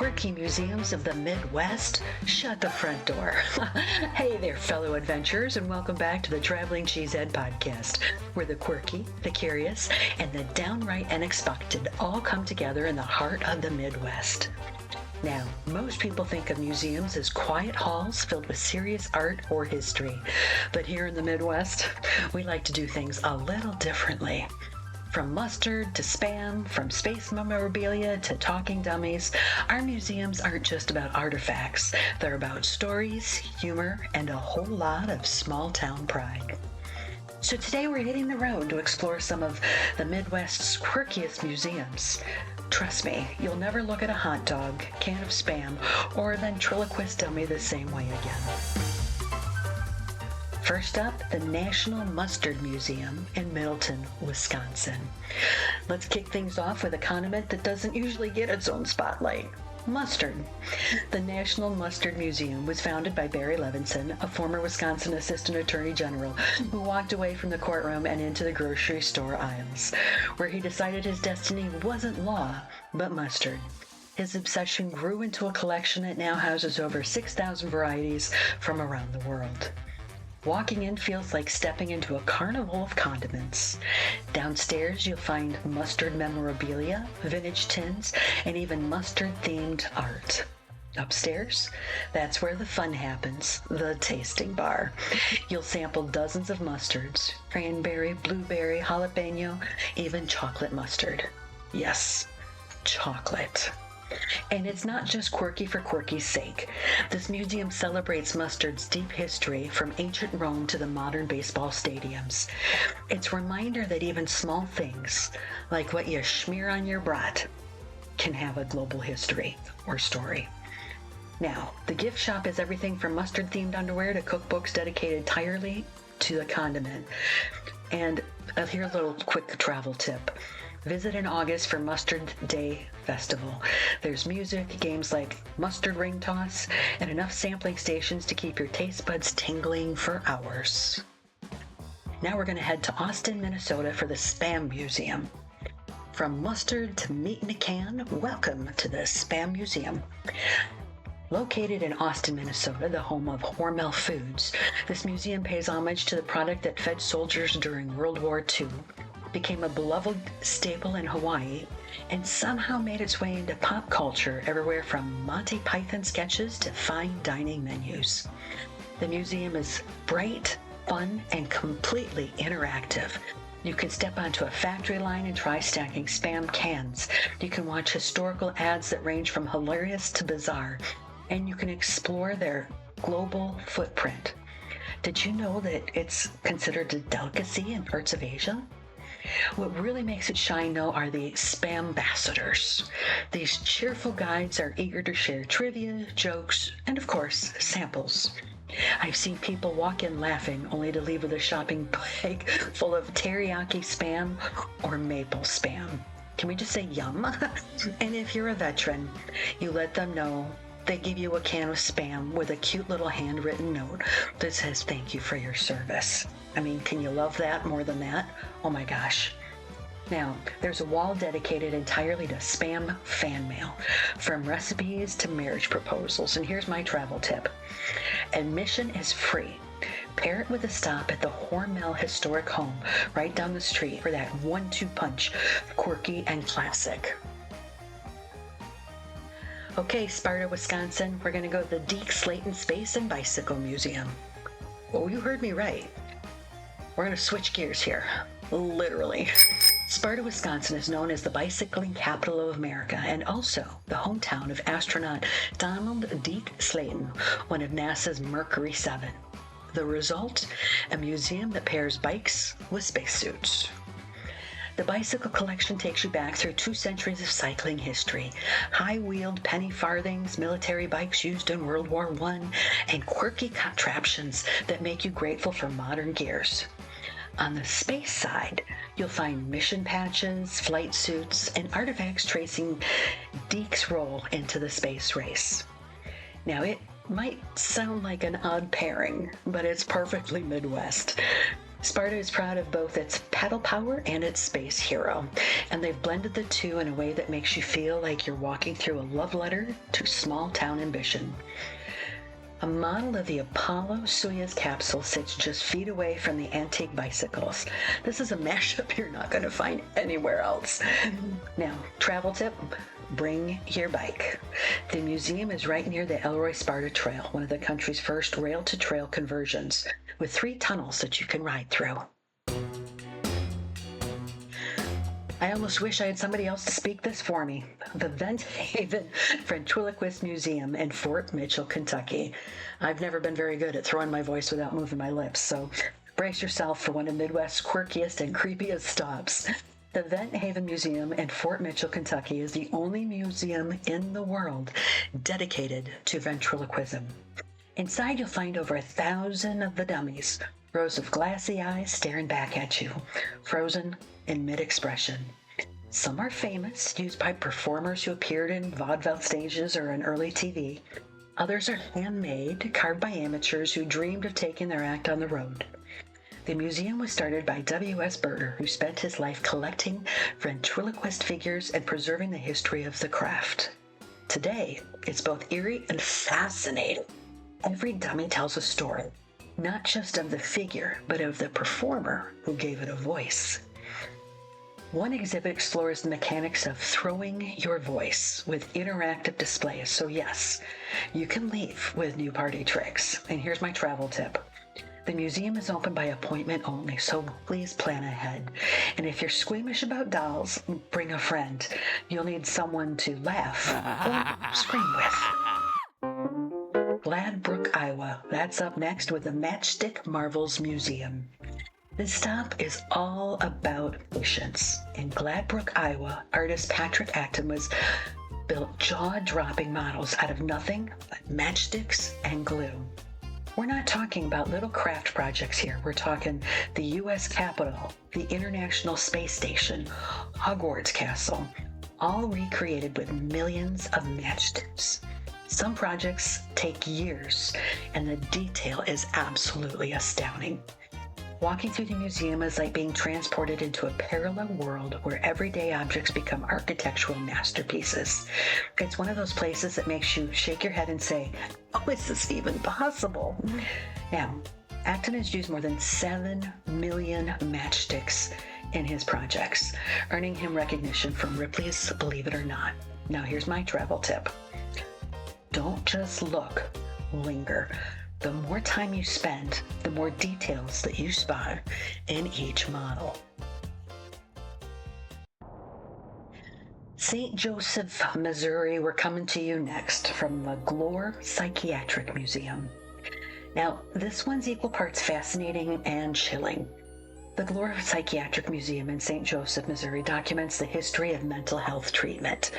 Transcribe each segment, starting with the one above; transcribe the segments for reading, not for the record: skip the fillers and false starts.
quirky museums of the Midwest, shut the front door. Hey there, fellow adventurers, and welcome back to the Traveling Cheesehead Podcast, where the quirky, the curious, and the downright unexpected all come together in the heart of the Midwest. Now, most people think of museums as quiet halls filled with serious art or history, but here in the Midwest, we like to do things a little differently. From mustard to Spam, from space memorabilia to talking dummies, our museums aren't just about artifacts. They're about stories, humor, and a whole lot of small-town pride. So today we're hitting the road to explore some of the Midwest's quirkiest museums. Trust me, you'll never look at a hot dog, can of Spam, or a ventriloquist dummy the same way again. First up, the National Mustard Museum in Middleton, Wisconsin. Let's kick things off with a condiment that doesn't usually get its own spotlight. Mustard. The National Mustard Museum was founded by Barry Levinson, a former Wisconsin Assistant Attorney General, who walked away from the courtroom and into the grocery store aisles, where he decided his destiny wasn't law, but mustard. His obsession grew into a collection that now houses over 6,000 varieties from around the world. Walking in feels like stepping into a carnival of condiments. Downstairs, you'll find mustard memorabilia, vintage tins, and even mustard-themed art. Upstairs, that's where the fun happens, the tasting bar. You'll sample dozens of mustards, cranberry, blueberry, jalapeno, even chocolate mustard. Yes, chocolate. And it's not just quirky for quirky's sake. This museum celebrates mustard's deep history from ancient Rome to the modern baseball stadiums. It's a reminder that even small things, like what you smear on your brat, can have a global history or story. Now, the gift shop is everything from mustard-themed underwear to cookbooks dedicated entirely to the condiment. And here's a little quick travel tip. Visit in August for Mustard Day Festival. There's music, games like mustard ring toss, and enough sampling stations to keep your taste buds tingling for hours. Now we're going to head to Austin, Minnesota for the Spam Museum. From mustard to meat in a can, welcome to the Spam Museum. Located in Austin, Minnesota, the home of Hormel Foods, this museum pays homage to the product that fed soldiers during World War II, became a beloved staple in Hawaii, and somehow made its way into pop culture everywhere from Monty Python sketches to fine dining menus. The museum is bright, fun, and completely interactive. You can step onto a factory line and try stacking Spam cans. You can watch historical ads that range from hilarious to bizarre, and you can explore their global footprint. Did you know that it's considered a delicacy in parts of Asia? What really makes it shine, though, are the Spam-ambassadors. These cheerful guides are eager to share trivia, jokes, and, of course, samples. I've seen people walk in laughing only to leave with a shopping bag full of teriyaki Spam or maple Spam. Can we just say yum? And if you're a veteran, you let them know. They give you a can of Spam with a cute little handwritten note that says thank you for your service. I mean, can you love that more than that? Oh my gosh. Now, there's a wall dedicated entirely to Spam fan mail, from recipes to marriage proposals. And here's my travel tip. Admission is free. Pair it with a stop at the Hormel Historic Home right down the street for that 1-2 punch, quirky and classic. Okay, Sparta, Wisconsin, we're going to go to the Deke Slayton Space and Bicycle Museum. Oh, you heard me right. We're going to switch gears here. Literally. Sparta, Wisconsin is known as the bicycling capital of America and also the hometown of astronaut Donald Deke Slayton, one of NASA's Mercury 7. The result? A museum that pairs bikes with spacesuits. The bicycle collection takes you back through 2 centuries of cycling history, high-wheeled penny farthings, military bikes used in World War I, and quirky contraptions that make you grateful for modern gears. On the space side, you'll find mission patches, flight suits, and artifacts tracing Deke's role into the space race. Now, it might sound like an odd pairing, but it's perfectly Midwest. Sparta is proud of both its paddle power and its space hero, and they've blended the two in a way that makes you feel like you're walking through a love letter to small town ambition. A model of the Apollo-Soyuz capsule sits just feet away from the antique bicycles. This is a mashup you're not going to find anywhere else. Now, travel tip, bring your bike. The museum is right near the Elroy Sparta Trail, one of the country's first rail-to-trail conversions, with 3 tunnels that you can ride through. I almost wish I had somebody else to speak this for me. The Vent Haven Ventriloquist Museum in Fort Mitchell, Kentucky. I've never been very good at throwing my voice without moving my lips, so brace yourself for one of Midwest's quirkiest and creepiest stops. The Vent Haven Museum in Fort Mitchell, Kentucky is the only museum in the world dedicated to ventriloquism. Inside you'll find over 1,000 of the dummies, rows of glassy eyes staring back at you, frozen in mid-expression. Some are famous, used by performers who appeared in vaudeville stages or in early TV. Others are handmade, carved by amateurs who dreamed of taking their act on the road. The museum was started by W.S. Berger, who spent his life collecting ventriloquist figures and preserving the history of the craft. Today, it's both eerie and fascinating. Every dummy tells a story, not just of the figure, but of the performer who gave it a voice. One exhibit explores the mechanics of throwing your voice with interactive displays. So yes, you can leave with new party tricks. And here's my travel tip. The museum is open by appointment only, so please plan ahead. And if you're squeamish about dolls, bring a friend. You'll need someone to laugh or scream with. Gladbrook, Iowa. That's up next with the Matchstick Marvels Museum. This stop is all about patience. In Gladbrook, Iowa, artist Patrick Acton built jaw-dropping models out of nothing but matchsticks and glue. We're not talking about little craft projects here. We're talking the U.S. Capitol, the International Space Station, Hogwarts Castle, all recreated with millions of matchsticks. Some projects take years, and the detail is absolutely astounding. Walking through the museum is like being transported into a parallel world where everyday objects become architectural masterpieces. It's one of those places that makes you shake your head and say, "Oh, is this even possible?" Now, Acton has used more than 7 million matchsticks in his projects, earning him recognition from Ripley's Believe It or Not. Now, here's my travel tip. Don't just look, linger. The more time you spend, the more details that you spot in each model. St. Joseph, Missouri, we're coming to you next from the Glore Psychiatric Museum. Now, this one's equal parts fascinating and chilling. The Glore Psychiatric Museum in St. Joseph, Missouri documents the history of mental health treatment.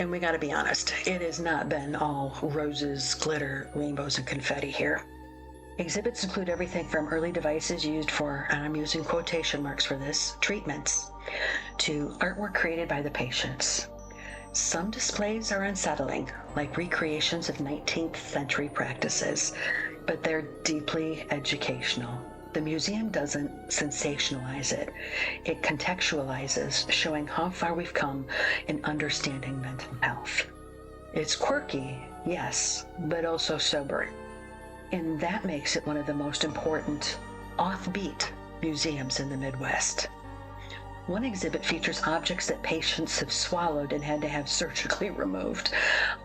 And we gotta be honest, it has not been all roses, glitter, rainbows, and confetti here. Exhibits include everything from early devices used for, and I'm using quotation marks for this, treatments, to artwork created by the patients. Some displays are unsettling, like recreations of 19th century practices, but they're deeply educational. The museum doesn't sensationalize it. It contextualizes, showing how far we've come in understanding mental health. It's quirky, yes, but also sobering. And that makes it one of the most important offbeat museums in the Midwest. One exhibit features objects that patients have swallowed and had to have surgically removed.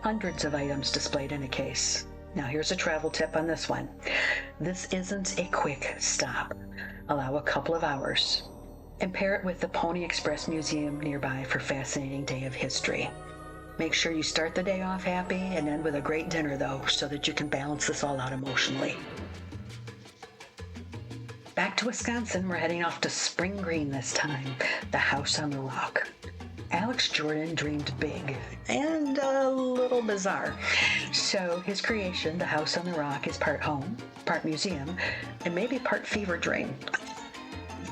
Hundreds of items displayed in a case. Now here's a travel tip on this one. This isn't a quick stop. Allow a couple of hours. And pair it with the Pony Express Museum nearby for a fascinating day of history. Make sure you start the day off happy and end with a great dinner though, so that you can balance this all out emotionally. Back to Wisconsin, we're heading off to Spring Green this time, the House on the Rock. Alex Jordan dreamed big and a little bizarre. So his creation, the House on the Rock, is part home, part museum, and maybe part fever dream.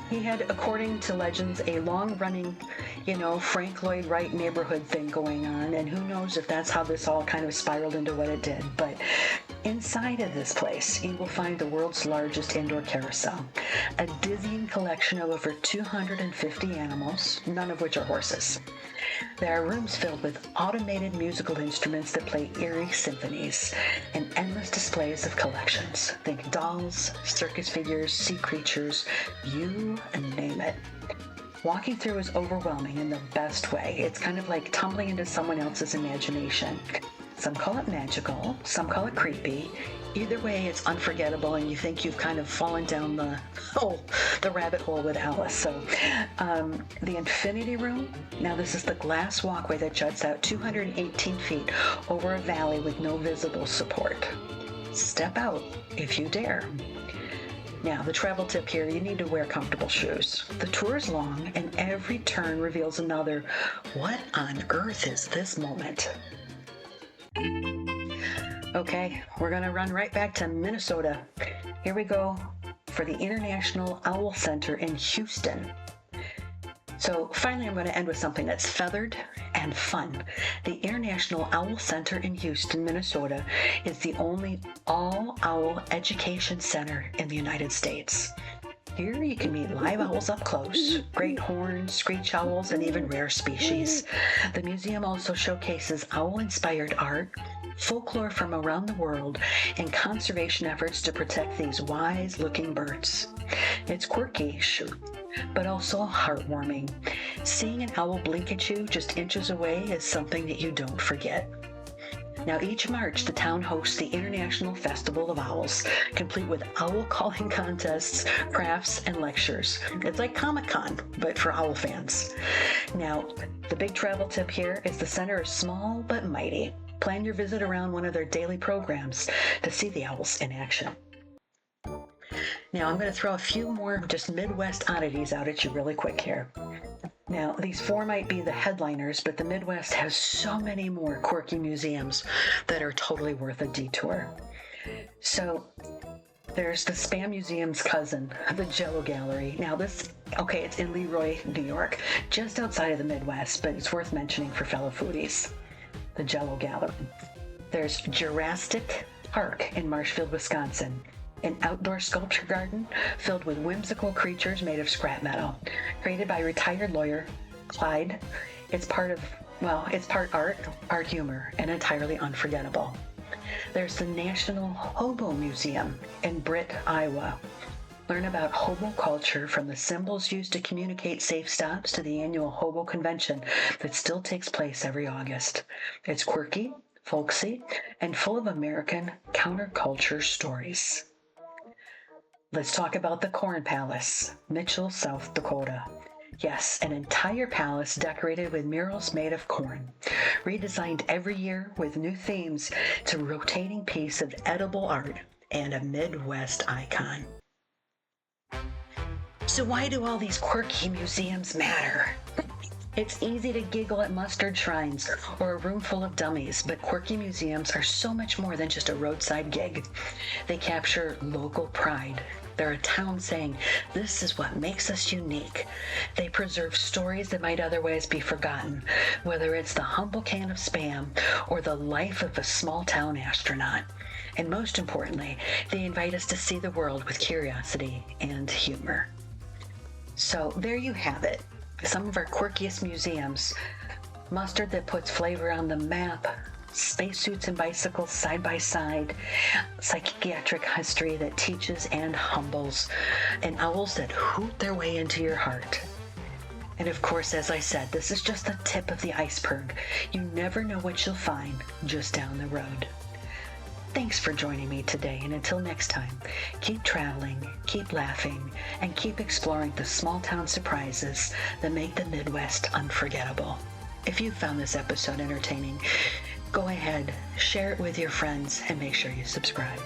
He had, according to legends, a long-running, Frank Lloyd Wright neighborhood thing going on, and who knows if that's how this all kind of spiraled into what it did. But Inside of this place, you will find the world's largest indoor carousel, a dizzying collection of over 250 animals, none of which are horses. There are rooms filled with automated musical instruments that play eerie symphonies and endless displays of collections. Think dolls, circus figures, sea creatures, you name it. Walking through is overwhelming in the best way. It's kind of like tumbling into someone else's imagination. Some call it magical, some call it creepy. Either way, it's unforgettable, and you think you've kind of fallen down the rabbit hole with Alice. So, the Infinity Room. Now, this is the glass walkway that juts out 218 feet over a valley with no visible support. Step out if you dare. Now, the travel tip here, you need to wear comfortable shoes. The tour is long, and every turn reveals another, what on earth is this moment? Okay, we're going to run right back to Minnesota. Here we go for the International Owl Center in Houston. So finally, I'm going to end with something that's feathered and fun. The International Owl Center in Houston, Minnesota is the only all-owl education center in the United States. Here you can meet live owls up close, great horns, screech owls, and even rare species. The museum also showcases owl-inspired art, folklore from around the world, and conservation efforts to protect these wise-looking birds. It's quirky, but also heartwarming. Seeing an owl blink at you just inches away is something that you don't forget. Now, each March, the town hosts the International Festival of Owls, complete with owl calling contests, crafts, and lectures. It's like Comic-Con, but for owl fans. Now, the big travel tip here is the center is small but mighty. Plan your visit around one of their daily programs to see the owls in action. Now, I'm going to throw a few more just Midwest oddities out at you really quick here. Now, these four might be the headliners, but the Midwest has so many more quirky museums that are totally worth a detour. So, there's the Spam Museum's cousin, the Jello Gallery. Now, it's in Leroy, New York, just outside of the Midwest, but it's worth mentioning for fellow foodies. The Jello Gallery. There's Jurassic Park in Marshfield, Wisconsin, an outdoor sculpture garden filled with whimsical creatures made of scrap metal, created by retired lawyer Clyde. It's part art humor, and entirely unforgettable. There's the National Hobo Museum in Britt, Iowa. Learn about hobo culture from the symbols used to communicate safe stops to the annual hobo convention that still takes place every August. It's quirky, folksy, and full of American counterculture stories. Let's talk about the Corn Palace, Mitchell, South Dakota. Yes, an entire palace decorated with murals made of corn, redesigned every year with new themes. It's a rotating piece of edible art and a Midwest icon. So why do all these quirky museums matter? It's easy to giggle at mustard shrines or a room full of dummies, but quirky museums are so much more than just a roadside gig. They capture local pride. They're a town saying, this is what makes us unique. They preserve stories that might otherwise be forgotten, whether it's the humble can of Spam or the life of a small town astronaut. And most importantly, they invite us to see the world with curiosity and humor. So there you have it. Some of our quirkiest museums. Mustard that puts flavor on the map, spacesuits and bicycles side by side, psychiatric history that teaches and humbles, and owls that hoot their way into your heart. And of course, as I said, this is just the tip of the iceberg. You never know what you'll find just down the road. Thanks for joining me today, and until next time, keep traveling, keep laughing, and keep exploring the small town surprises that make the Midwest unforgettable. If you found this episode entertaining, go ahead, share it with your friends, and make sure you subscribe.